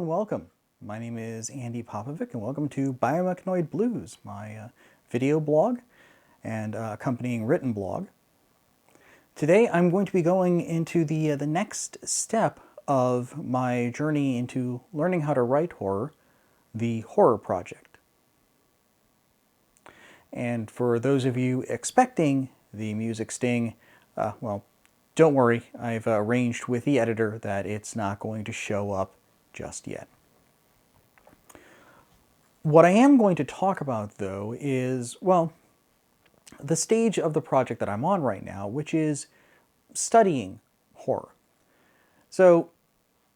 and welcome. My name is Andy Popovic and welcome to Biomechanoid Blues, my video blog and accompanying written blog. Today I'm going to be going into the next step of my journey into learning how to write horror, the horror project. And for those of you expecting the music sting, well, don't worry, I've arranged with the editor that it's not going to show up just yet. What I am going to talk about, though, is, well, the stage of the project that I'm on right now, which is studying horror. So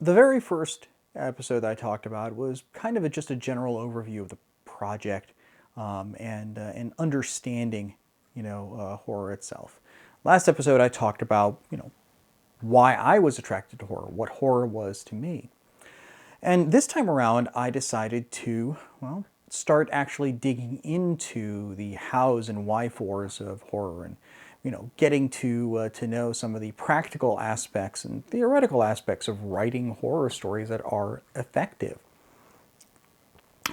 the very first episode that I talked about was kind of just a general overview of the project and understanding, horror itself. Last episode I talked about, why I was attracted to horror, what horror was to me. And this time around, I decided to, well, start actually digging into the hows and why-fors of horror and, getting to know some of the practical aspects and theoretical aspects of writing horror stories that are effective.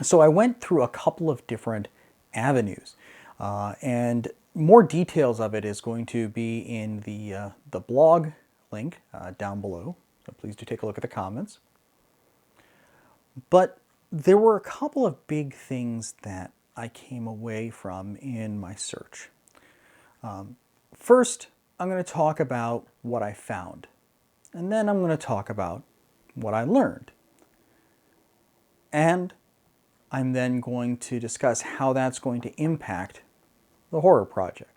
So I went through a couple of different avenues, and more details of it is going to be in the blog link down below. So please do take a look at the comments. But there were a couple of big things that I came away from in my search. First, I'm going to talk about what I found, and then I'm going to talk about what I learned. And I'm then going to discuss how that's going to impact the horror project.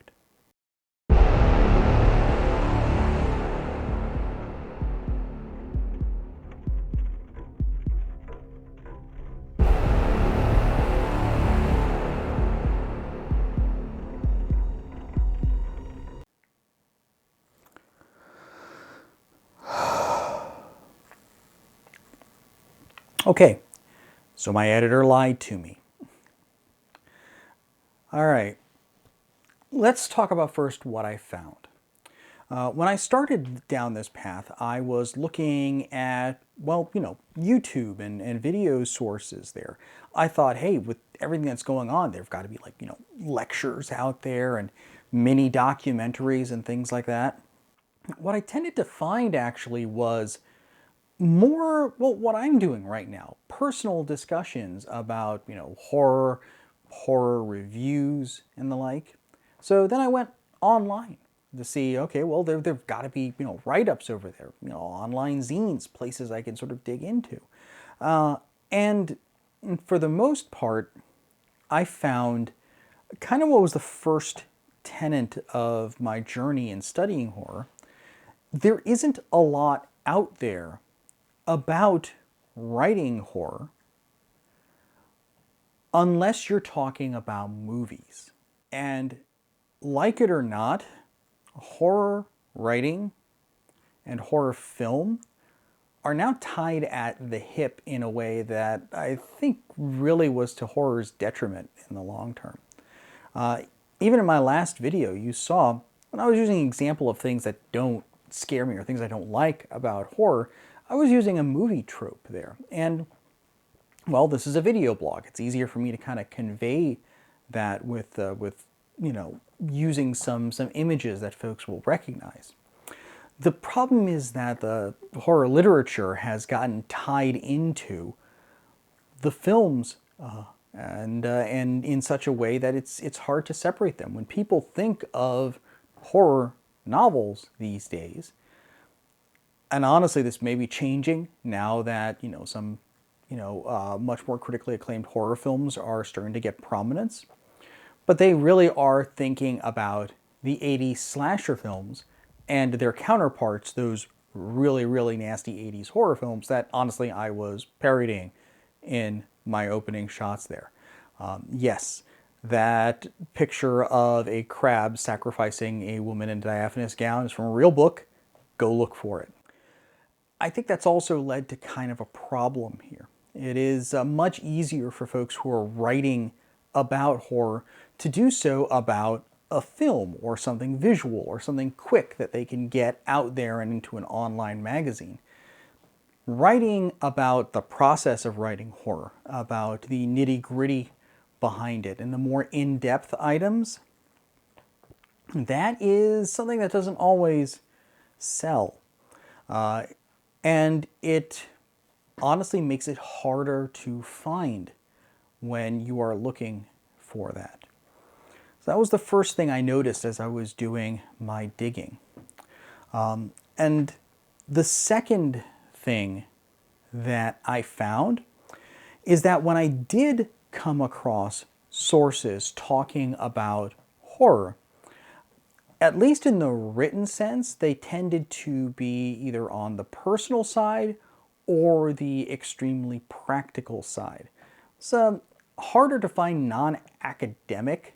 Okay, so my editor lied to me. All right, let's talk about first what I found. When I started down this path, I was looking at, well, YouTube and video sources there. I thought, hey, with everything that's going on, there've got to be like, lectures out there and mini documentaries and things like that. What I tended to find actually was more, well, what I'm doing right now, personal discussions about, horror reviews and the like. So then I went online to see, okay, well, there've got to be, write-ups over there, online zines, places I can sort of dig into. And for the most part, I found kind of what was the first tenet of my journey in studying horror. There isn't a lot out there about writing horror unless you're talking about movies. And like it or not, horror writing and horror film are now tied at the hip in a way that I think really was to horror's detriment in the long term. Even in my last video, you saw when I was using an example of things that don't scare me or things I don't like about horror, I was using a movie trope there. And, well, this is a video blog. It's easier for me to kind of convey that with using some images that folks will recognize. The problem is that the horror literature has gotten tied into the films and in such a way that it's hard to separate them. When people think of horror novels these days, and honestly, this may be changing now that, some, much more critically acclaimed horror films are starting to get prominence. But they really are thinking about the 80s slasher films and their counterparts, those really, really nasty 80s horror films that, honestly, I was parodying in my opening shots there. Yes, that picture of a crab sacrificing a woman in a diaphanous gown is from a real book. Go look for it. I think that's also led to kind of a problem here. It is much easier for folks who are writing about horror to do so about a film or something visual or something quick that they can get out there and into an online magazine. writing about the process of writing horror, about the nitty-gritty behind it, and the more in-depth items, that is something that doesn't always sell. And it honestly makes it harder to find when you are looking for that. So that was the first thing I noticed as I was doing my digging. And the second thing that I found is that when I did come across sources talking about horror, at least in the written sense, they tended to be either on the personal side or the extremely practical side. So harder to find non-academic,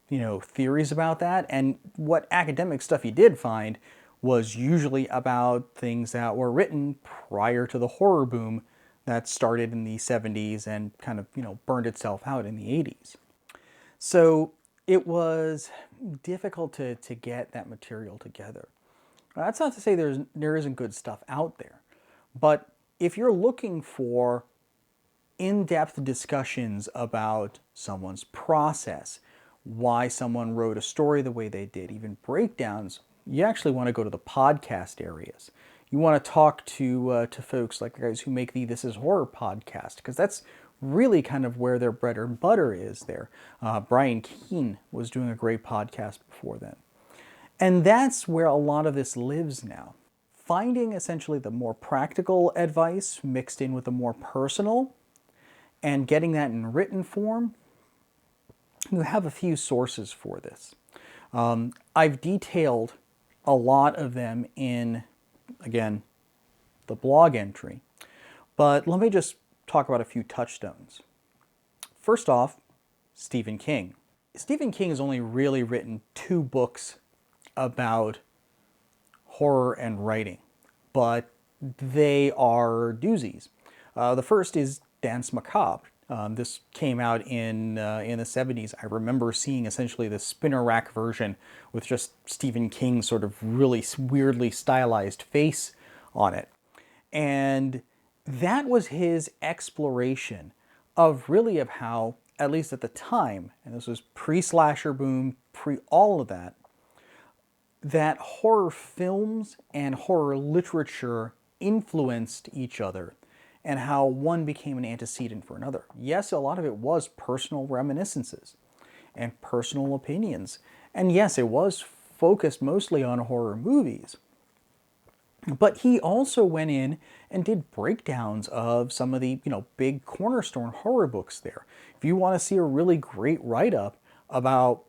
theories about that. And what academic stuff you did find was usually about things that were written prior to the horror boom that started in the 70s and kind of, burned itself out in the 80s. So it was difficult to get that material together. That's not to say there isn't good stuff out there, but if you're looking for in-depth discussions about someone's process, why someone wrote a story the way they did, even breakdowns, you actually want to go to the podcast areas. You want to talk to folks like the guys who make the This Is Horror podcast, because that's really kind of where their bread and butter is there. Brian Keene was doing a great podcast before then. And that's where a lot of this lives now. Finding essentially the more practical advice mixed in with the more personal and getting that in written form, you have a few sources for this. I've detailed a lot of them in, again, the blog entry, but let me just talk about a few touchstones. First off, Stephen King. Stephen King has only really written 2 books about horror and writing, but they are doozies. The first is Danse Macabre. This came out in the 70s. I remember seeing essentially the spinner rack version with just Stephen King's sort of really weirdly stylized face on it. And that was his exploration of how, at least at the time, and this was pre-slasher boom, pre all of that, that horror films and horror literature influenced each other and how one became an antecedent for another. Yes, a lot of it was personal reminiscences and personal opinions. And yes, it was focused mostly on horror movies. But he also went in and did breakdowns of some of the, big cornerstone horror books there. If you want to see a really great write-up about,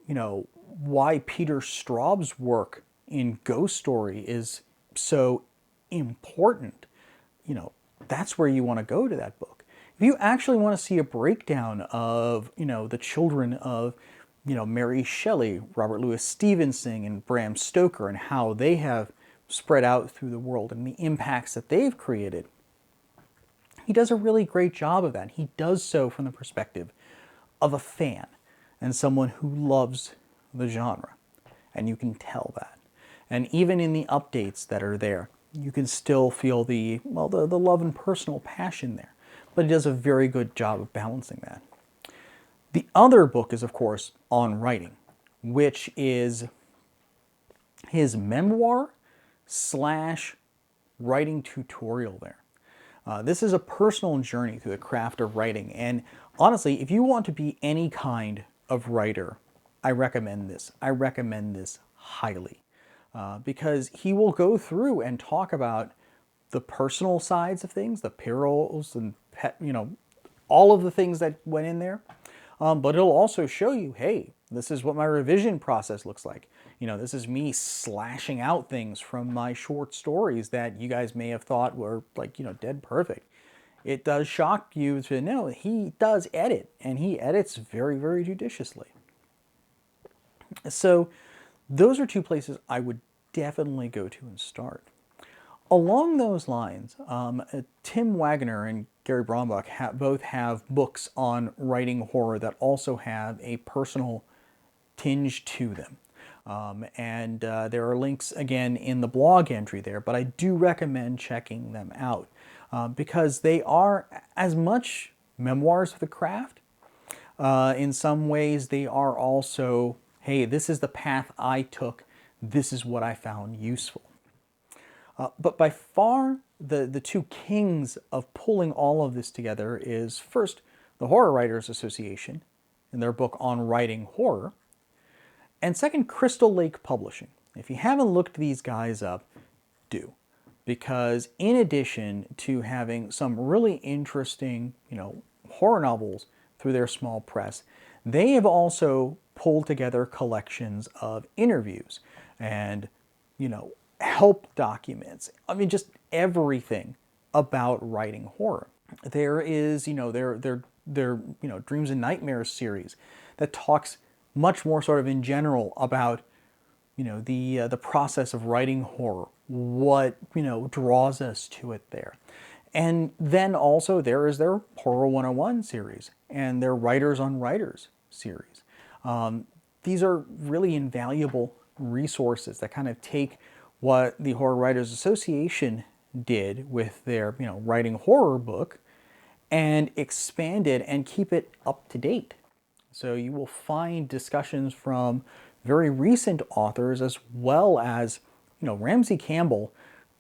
why Peter Straub's work in Ghost Story is so important, that's where you want to go to that book. If you actually want to see a breakdown of, the children of, Mary Shelley, Robert Louis Stevenson, and Bram Stoker, and how they have spread out through the world and the impacts that they've created, he does a really great job of that. He does so from the perspective of a fan and someone who loves the genre. And you can tell that. And even in the updates that are there, you can still feel the love and personal passion there. But he does a very good job of balancing that. The other book is, of course, On Writing, which is his memoir / writing tutorial there. This is a personal journey through the craft of writing. And honestly, if you want to be any kind of writer, I recommend this. I recommend this highly. Because he will go through and talk about the personal sides of things, the perils and all of the things that went in there. But it'll also show you, hey, this is what my revision process looks like. This is me slashing out things from my short stories that you guys may have thought were dead perfect. It does shock you to know he does edit, and he edits very, very judiciously. So those are 2 places I would definitely go to and start. Along those lines, Tim Wagner and Gary Brombach both have books on writing horror that also have a personal tinge to them. And there are links again in the blog entry there, but I do recommend checking them out. because they are as much memoirs of the craft. In some ways, they are also, hey, this is the path I took. This is what I found useful. But by far, the two kings of pulling all of this together is first the Horror Writers Association in their book on writing horror, and second, Crystal Lake Publishing. If you haven't looked these guys up, do. Because in addition to having some really interesting, horror novels through their small press, they have also pulled together collections of interviews and, help documents. I mean, just everything about writing horror. There is, their Dreams and Nightmares series that talks much more sort of in general about, the process of writing horror, what, draws us to it there. And then also there is their Horror 101 series and their Writers on Writers series. These are really invaluable resources that kind of take what the Horror Writers Association did with their, writing horror book and expand it and keep it up to date. So you will find discussions from very recent authors as well as, Ramsey Campbell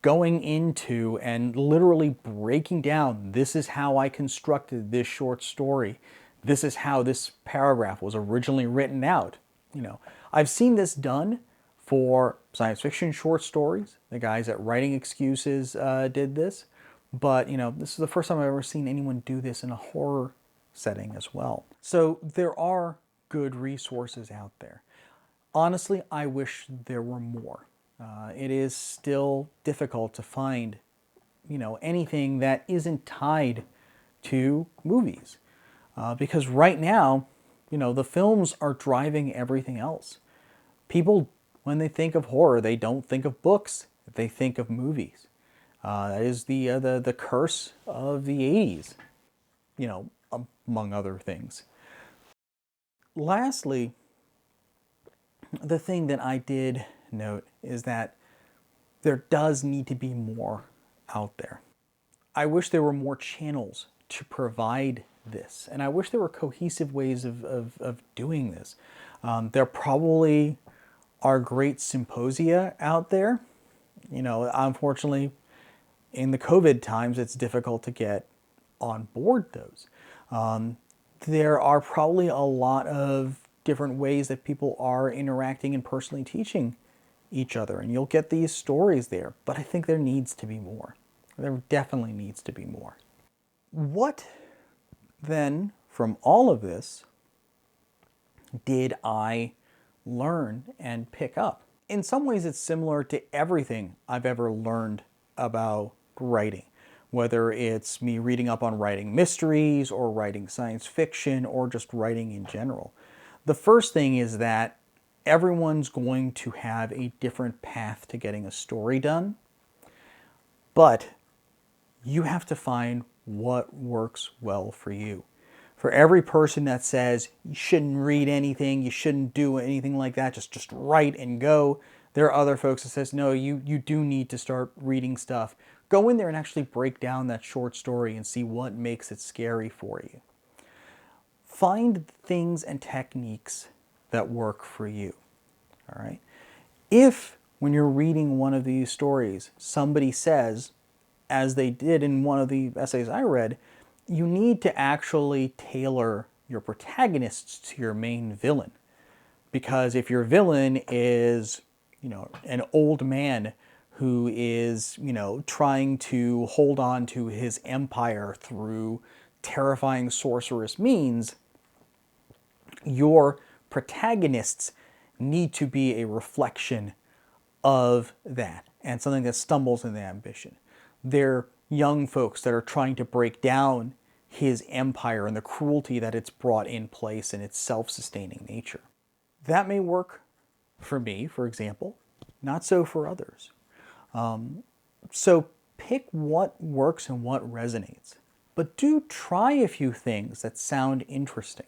going into and literally breaking down, this is how I constructed this short story. This is how this paragraph was originally written out. I've seen this done for science fiction short stories. The guys at Writing Excuses did this. But, this is the first time I've ever seen anyone do this in a horror setting as well. So there are good resources out there. Honestly, I wish there were more. It is still difficult to find, anything that isn't tied to movies. Because right now, the films are driving everything else. People, when they think of horror, they don't think of books, they think of movies. That is the curse of the 80s, among other things. Lastly, the thing that I did note is that there does need to be more out there. I wish there were more channels to provide this, and I wish there were cohesive ways of doing this. There probably are great symposia out there. Unfortunately, in the COVID times, it's difficult to get on board those. There are probably a lot of different ways that people are interacting and personally teaching each other, and you'll get these stories there, but I think there needs to be more. There definitely needs to be more. What then, from all of this, did I learn and pick up? In some ways, it's similar to everything I've ever learned about writing, whether it's me reading up on writing mysteries or writing science fiction or just writing in general. The first thing is that everyone's going to have a different path to getting a story done, but you have to find what works well for you. For every person that says you shouldn't read anything, you shouldn't do anything like that, just write and go, there are other folks that says, no, you do need to start reading stuff. Go in there and actually break down that short story and see what makes it scary for you. Find things and techniques that work for you. All right. If when you're reading one of these stories, somebody says, as they did in one of the essays I read, you need to actually tailor your protagonists to your main villain. Because if your villain is, an old man who is, trying to hold on to his empire through terrifying sorcerous means, your protagonists need to be a reflection of that and something that stumbles in the ambition. They're young folks that are trying to break down his empire and the cruelty that it's brought in place in its self-sustaining nature. That may work for me, for example, not so for others. So pick what works and what resonates, but do try a few things that sound interesting.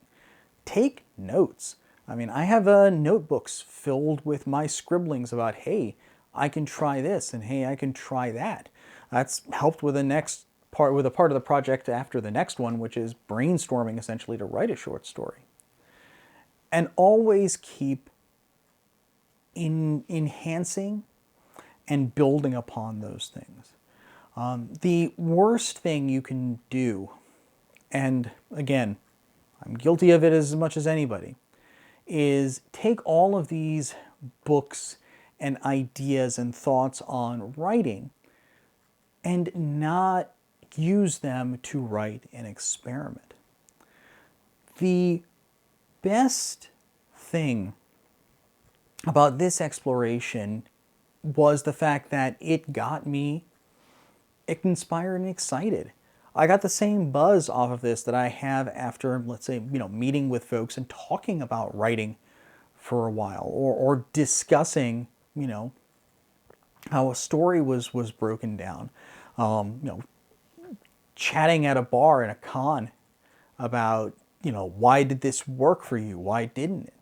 Take notes. I have notebooks filled with my scribblings about, hey, I can try this, and hey, I can try that. That's helped with the next with a part of the project after the next one, which is brainstorming essentially to write a short story. And always keep enhancing and building upon those things. The worst thing you can do, and again, I'm guilty of it as much as anybody, is take all of these books and ideas and thoughts on writing and not use them to write an experiment. The best thing about this exploration was the fact that it got me inspired and excited. I got the same buzz off of this that I have after, let's say, meeting with folks and talking about writing for a while, or discussing, how a story was broken down. Chatting at a bar in a con about, why did this work for you? Why didn't it?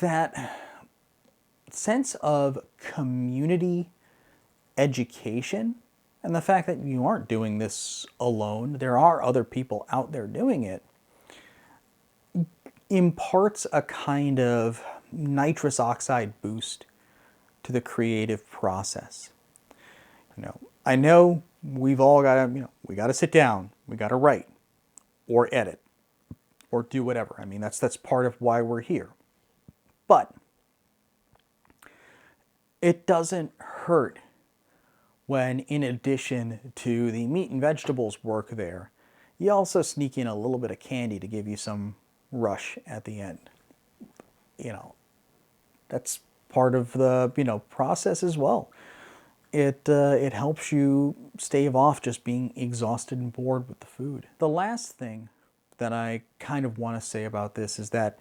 That sense of community education, and the fact that you aren't doing this alone, there are other people out there doing it, imparts a kind of nitrous oxide boost to the creative process. I know we've all got to, we got to sit down, we got to write, or edit, or do whatever. I mean, that's part of why we're here. But it doesn't hurt when, in addition to the meat and vegetables work there, you also sneak in a little bit of candy to give you some rush at the end. That's part of the, process as well. It helps you stave off just being exhausted and bored with the food. The last thing that I kind of want to say about this is that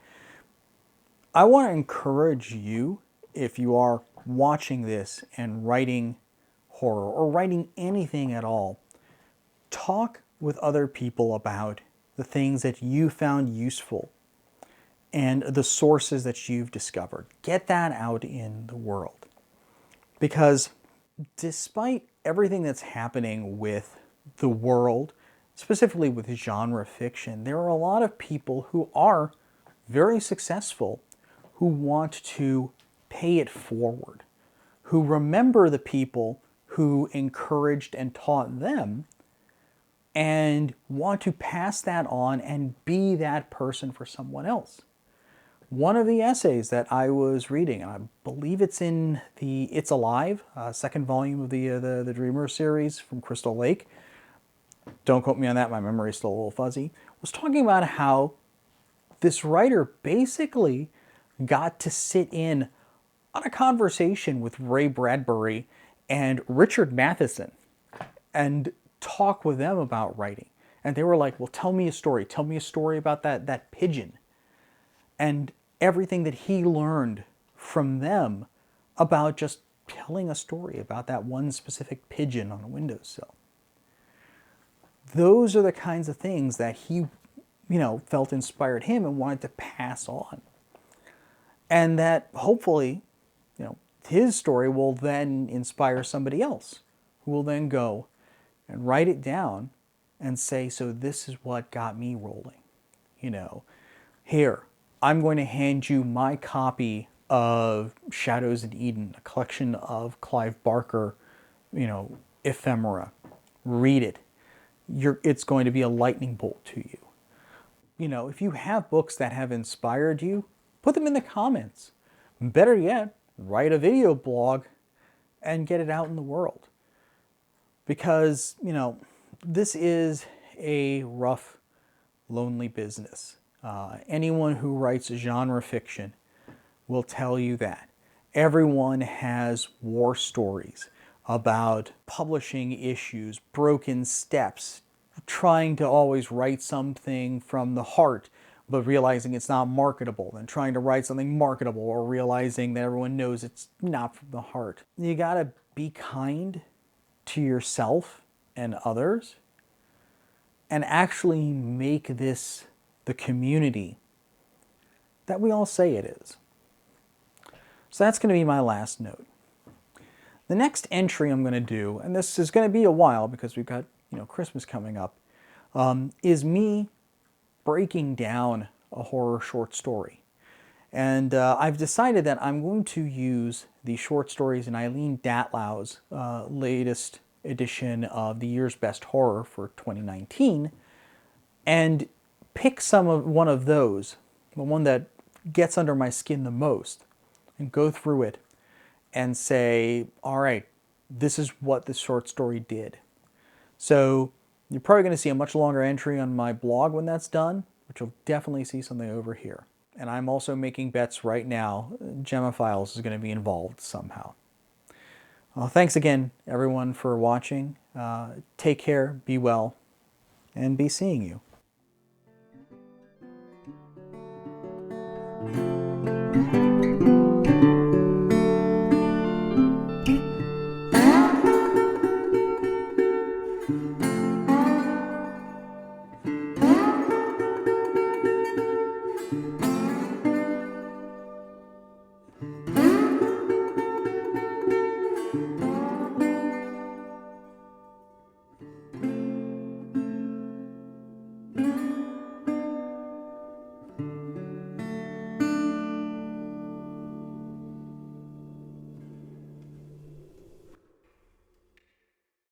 I want to encourage you, if you are watching this and writing horror or writing anything at all, talk with other people about the things that you found useful and the sources that you've discovered. Get that out in the world. Because despite everything that's happening with the world, specifically with genre fiction, there are a lot of people who are very successful who want to pay it forward, who remember the people who encouraged and taught them and want to pass that on and be that person for someone else. One of the essays that I was reading, and I believe it's in the It's Alive, second volume of the Dreamer series from Crystal Lake. Don't quote me on that, my memory is still a little fuzzy. Was talking about how this writer basically got to sit in on a conversation with Ray Bradbury and Richard Matheson and talk with them about writing. And they were like, well, tell me a story. Tell me a story about that pigeon. And everything that he learned from them about just telling a story about that one specific pigeon on a windowsill. Those are the kinds of things that he, felt inspired him and wanted to pass on. And that hopefully, his story will then inspire somebody else who will then go and write it down and say, so this is what got me rolling. Here, I'm going to hand you my copy of Shadows in Eden, a collection of Clive Barker, ephemera. Read it. It's going to be a lightning bolt to you. If you have books that have inspired you, put them in the comments. Better yet, write a video blog and get it out in the world. Because, this is a rough, lonely business. Anyone who writes genre fiction will tell you that. Everyone has war stories about publishing issues, broken steps, trying to always write something from the heart, but realizing it's not marketable, and trying to write something marketable or realizing that everyone knows it's not from the heart. You gotta be kind to yourself and others and actually make this the community that we all say it is. So that's going to be my last note. The next entry I'm going to do, and this is going to be a while because we've got Christmas coming up, is me breaking down a horror short story. And I've decided that I'm going to use the short stories in Eileen Datlow's latest edition of the year's best horror for 2019, and pick one of those, the one that gets under my skin the most, and go through it and say, all right, this is what this short story did. So you're probably going to see a much longer entry on my blog when that's done, but you'll definitely see something over here. And I'm also making bets right now. Gemma Files is going to be involved somehow. Well, thanks again, everyone, for watching. Take care, be well, and be seeing you.